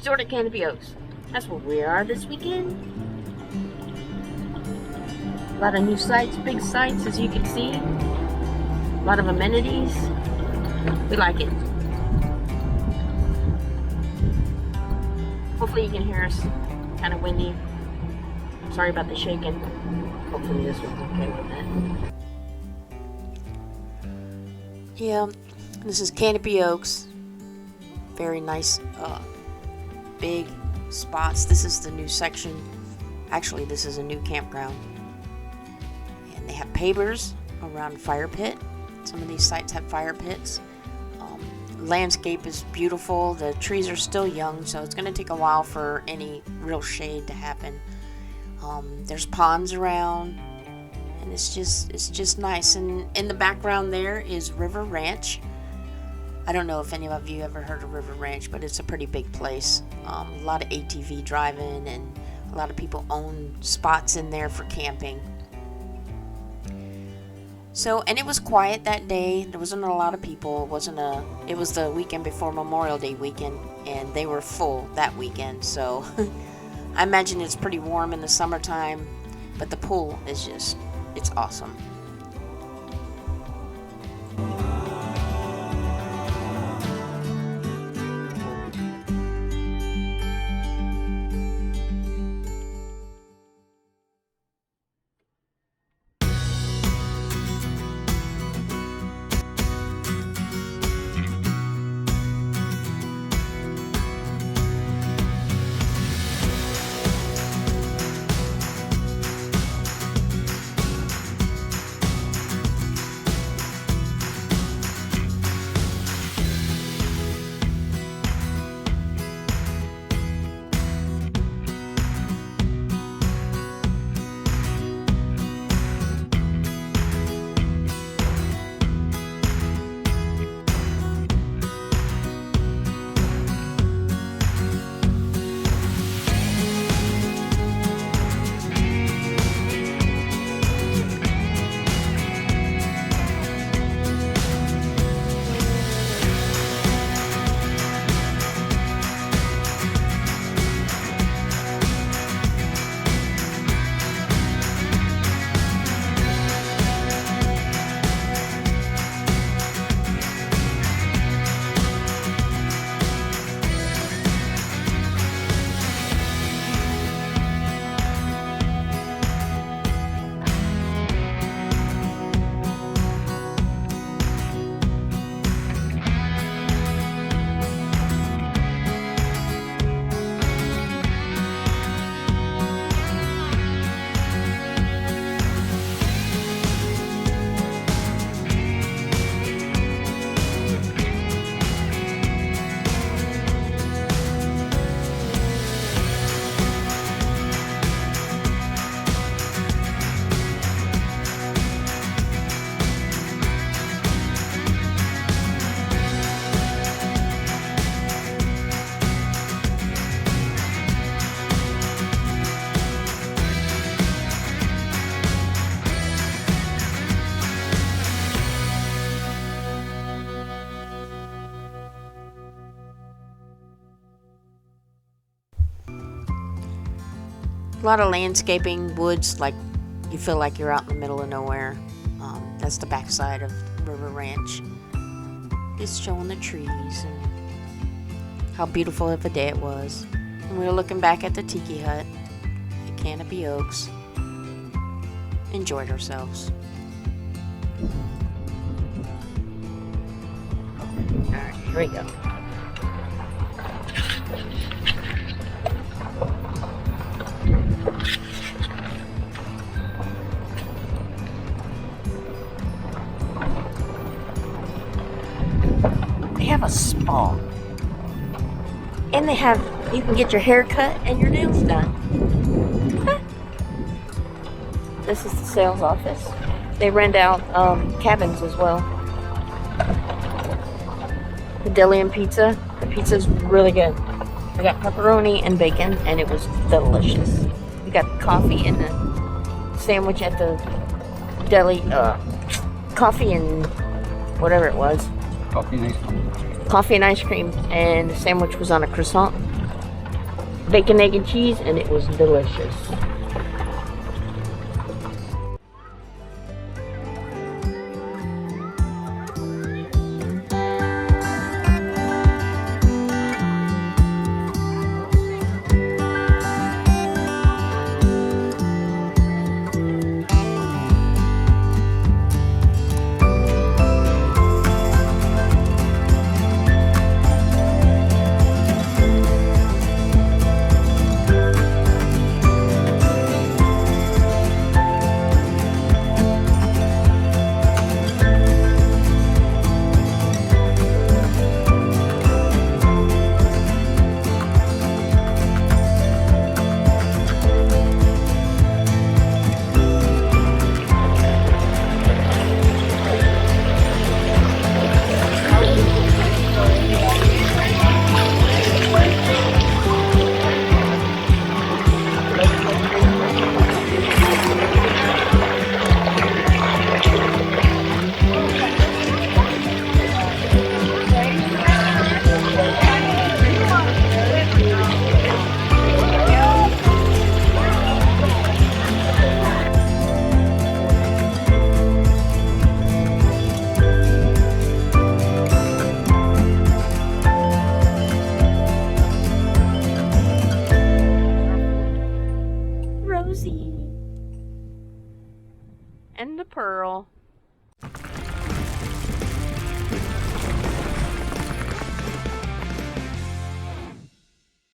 resort at Canopy Oaks. That's where we are this weekend. A lot of new sites, big sites as you can see. A lot of amenities. We like it. Hopefully you can hear us. Kind of windy. Sorry about the shaking. Hopefully this one's okay with that. Yeah, this is Canopy Oaks. Very nice, big spots. This is the new section. Actually, this is a new campground. And they have pavers around the fire pit. Some of these sites have fire pits. Landscape is beautiful. The trees are still young, so it's going to take a while for any real shade to happen. There's ponds around, and it's just nice. And in the background there is River Ranch. I don't know if any of you ever heard of River Ranch, but it's a pretty big place. A lot of ATV driving, and a lot of people own spots in there for camping. So, and it was quiet that day. There wasn't a lot of people. It was the weekend before Memorial Day weekend, and they were full that weekend. So, I imagine it's pretty warm in the summertime, but the pool is it's awesome. A lot of landscaping, woods, like you feel like you're out in the middle of nowhere. That's the backside of River Ranch. Just showing the trees and how beautiful of a day it was. And we were looking back at the tiki hut at Canopy Oaks. Enjoyed ourselves. Alright, here we go. They have a spa, and you can get your hair cut and your nails done. This is the sales office. They rent out cabins as well. The deli and pizza. The pizza's really good. We got pepperoni and bacon, and it was delicious. We got coffee and the sandwich at the deli. Coffee and whatever it was. Coffee and ice cream. Coffee and ice cream, and the sandwich was on a croissant. bacon, egg, and cheese, and it was delicious.